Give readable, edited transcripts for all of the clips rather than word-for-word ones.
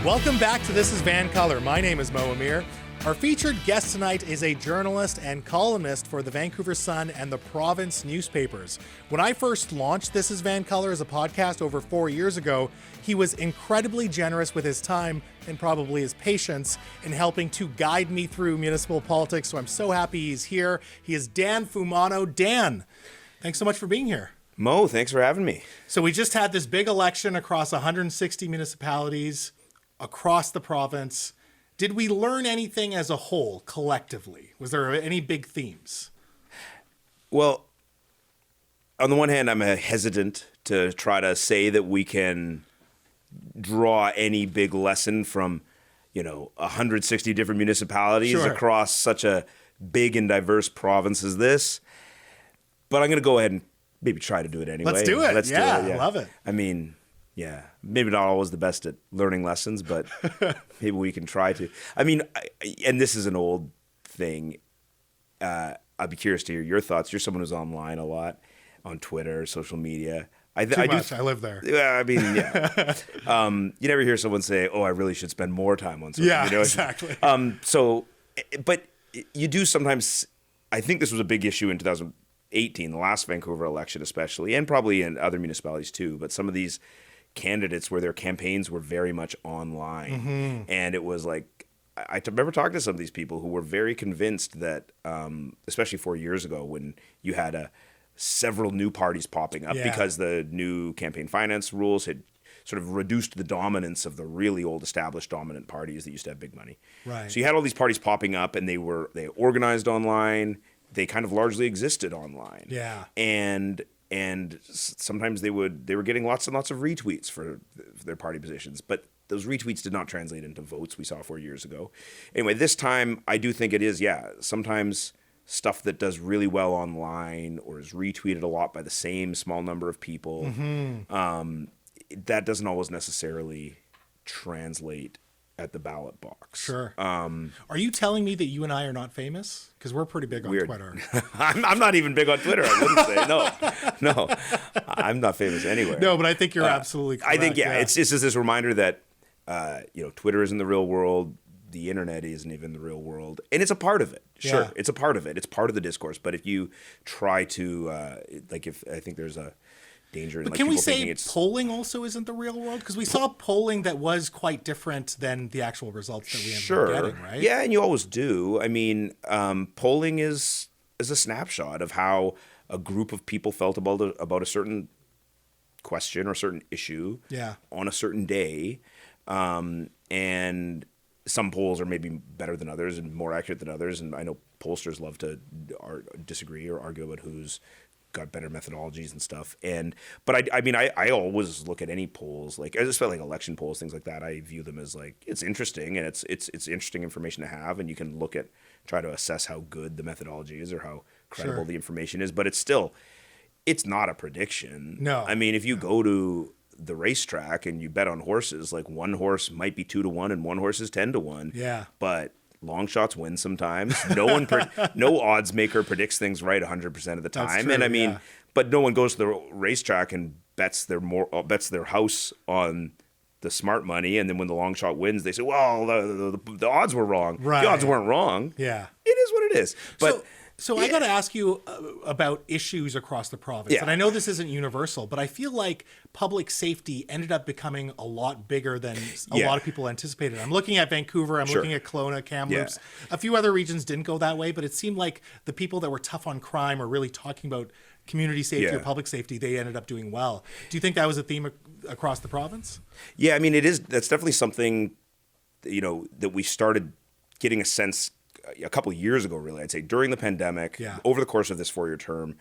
Welcome back to This is VANCOLOUR. My name is Mo Amir. Our featured guest tonight is a journalist and columnist for the Vancouver Sun and the Province newspapers. When I first launched This is VANCOLOUR as a podcast over 4 years ago, he was incredibly generous with his time and probably his patience in helping to guide me through municipal politics. So I'm so happy he's here. He is Dan Fumano. Dan, thanks so much for being here. Mo, thanks for having me. So we just had this big election across 160 municipalities across the province. Did we learn anything as a whole, collectively? Was there any big themes? Well, on the one hand, I'm hesitant to try to say that we can draw any big lesson from, 160 different municipalities across such a big and diverse province as this. But I'm going to go ahead and maybe try to do it anyway. Let's do it. Do it. I love it. I mean, yeah, maybe not always the best at learning lessons, but maybe we can try to. I mean, and this is an old thing. I'd be curious to hear your thoughts. You're someone who's online a lot, on Twitter, social media. I live there. Yeah, I mean, yeah. You never hear someone say, "Oh, I really should spend more time on social media." Exactly. But you do sometimes. I think this was a big issue in 2018, the last Vancouver election, especially, and probably in other municipalities too. But some of these candidates where their campaigns were very much online, and it was like I remember talking to some of these people who were very convinced that, especially 4 years ago, when you had several new parties popping up because the new campaign finance rules had sort of reduced the dominance of the really old established dominant parties that used to have big money. Right. So you had all these parties popping up, and they organized online. They kind of largely existed online. Yeah. And sometimes they were getting lots and lots of retweets for their party positions, but those retweets did not translate into votes we saw 4 years ago. Anyway, this time I do think it is, sometimes stuff that does really well online or is retweeted a lot by the same small number of people, that doesn't always necessarily translate at the ballot box. Sure. Are you telling me that you and I are not famous? Because we're pretty big on Twitter. I'm not even big on Twitter, I wouldn't say. No, I'm not famous anywhere. No, but I think you're absolutely correct. I think, it's just this reminder that, Twitter isn't the real world. The internet isn't even the real world. And it's a part of it. Sure, it's a part of it. It's part of the discourse. But if you try to, I think there's a danger in, but can we say polling also isn't the real world? Because we saw polling that was quite different than the actual results that we ended up getting, right? Yeah, and you always do. I mean, polling is a snapshot of how a group of people felt about a certain question or certain issue on a certain day. And some polls are maybe better than others and more accurate than others. And I know pollsters love to disagree or argue about who's got better methodologies and stuff. But I always look at any polls, like especially like election polls, things like that. I view them as like, it's interesting, and it's interesting information to have, and you can try to assess how good the methodology is or how credible the information is. But it's not a prediction. No. I mean, if you go to the racetrack and you bet on horses, like one horse might be 2-1 and one horse is 10-1. Yeah. But long shots win sometimes. No odds maker predicts things right 100% of the time. That's true, and I mean, but no one goes to the racetrack and bets their house on the smart money, and then when the long shot wins, they say, "Well, the odds were wrong." Right. The odds weren't wrong. Yeah. It is what it is. But So I got to ask you about issues across the province. And I know this isn't universal, but I feel like public safety ended up becoming a lot bigger than a lot of people anticipated. I'm looking at Vancouver. I'm looking at Kelowna, Kamloops. A few other regions didn't go that way, but it seemed like the people that were tough on crime or really talking about community safety or public safety, they ended up doing well. Do you think that was a theme across the province? Yeah, I mean, it is. That's definitely something, that we started getting a sense a couple of years ago, really. I'd say during the pandemic, over the course of this 4-year term,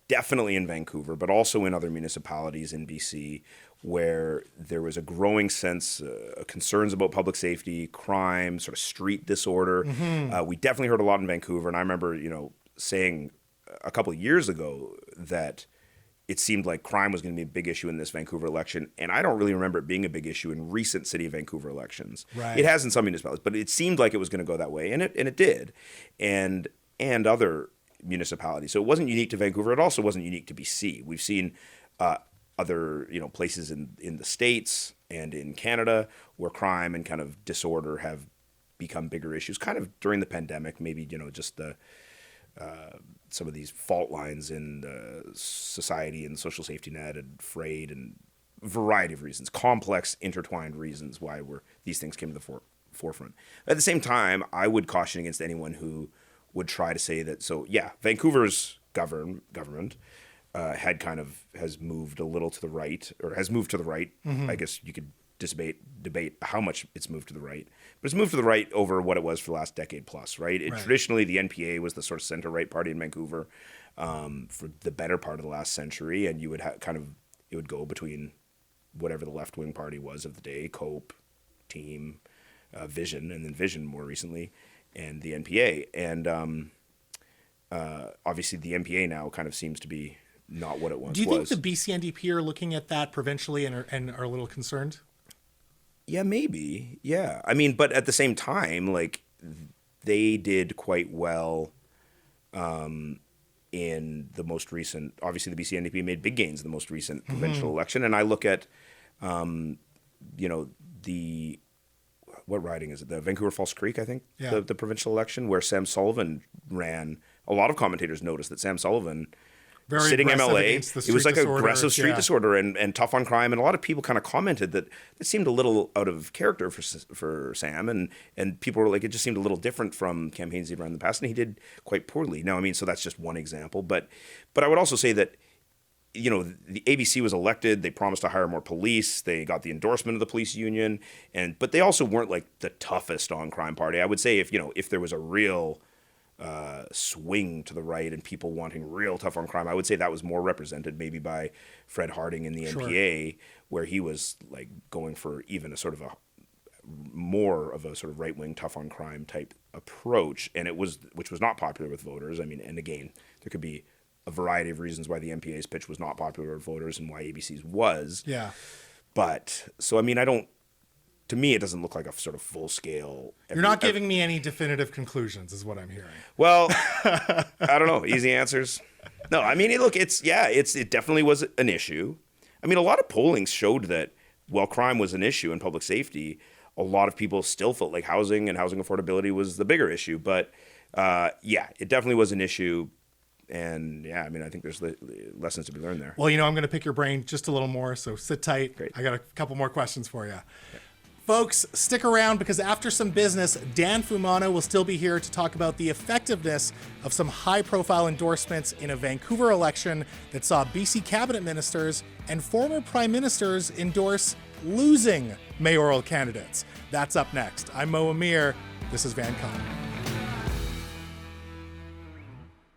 definitely in Vancouver, but also in other municipalities in BC, where there was a growing sense, concerns about public safety, crime, sort of street disorder. We definitely heard a lot in Vancouver, and I remember, saying a couple of years ago that it seemed like crime was going to be a big issue in this Vancouver election, and I don't really remember it being a big issue in recent City of Vancouver elections. Right. It has in some municipalities, but it seemed like it was going to go that way, and it did, and other municipalities. So it wasn't unique to Vancouver. It also wasn't unique to BC. We've seen other, places in the States and in Canada where crime and kind of disorder have become bigger issues kind of during the pandemic, maybe, just the some of these fault lines in the society and social safety net and frayed and a variety of reasons, complex, intertwined reasons why these things came to the forefront. At the same time, I would caution against anyone who would try to say that, Vancouver's government has moved a little to the right, or has moved to the right. Mm-hmm. I guess you could debate how much it's moved to the right, but it's moved to the right over what it was for the last decade plus, right? Traditionally, the NPA was the sort of center-right party in Vancouver for the better part of the last century, and you would it would go between whatever the left-wing party was of the day, COPE, Team, Vision, and then Vision more recently, and the NPA. And obviously the NPA now kind of seems to be not what it once was. Do you think the BC-NDP are looking at that provincially and are a little concerned? Yeah, maybe. Yeah. I mean, but at the same time, like, they did quite well in the most recent, obviously the BC-NDP made big gains in the most recent provincial election. And I look at, what riding is it? The Vancouver Falls Creek, I think, the provincial election where Sam Sullivan ran. A lot of commentators noticed that Sam Sullivan, very sitting MLA, it was like aggressive street disorder and tough on crime. And a lot of people kind of commented that it seemed a little out of character for Sam. And people were like, it just seemed a little different from campaigns he'd run in the past. And he did quite poorly. Now, I mean, so that's just one example. But I would also say that, the ABC was elected. They promised to hire more police. They got the endorsement of the police union. But they also weren't like the toughest on crime party. I would say if there was a real swing to the right and people wanting real tough on crime, I would say that was more represented maybe by Fred Harding in the NPA, where he was like going for even a sort of more of a sort of right-wing tough on crime type approach, which was not popular with voters. I mean, and again, there could be a variety of reasons why the NPA's pitch was not popular with voters and why ABC's was. Yeah. But so, I mean, to me, it doesn't look like a sort of full scale. You're not giving me any definitive conclusions, is what I'm hearing. Well, I don't know. Easy answers. No, I mean, look, it definitely was an issue. I mean, a lot of polling showed that while crime was an issue in public safety, a lot of people still felt like housing and housing affordability was the bigger issue. But it definitely was an issue. And I mean, I think there's lessons to be learned there. Well, I'm going to pick your brain just a little more, so sit tight. Great. I got a couple more questions for you. Okay. Folks, stick around because after some business, Dan Fumano will still be here to talk about the effectiveness of some high-profile endorsements in a Vancouver election that saw BC cabinet ministers and former prime ministers endorse losing mayoral candidates. That's up next. I'm Mo Amir. This is VANCOLOUR.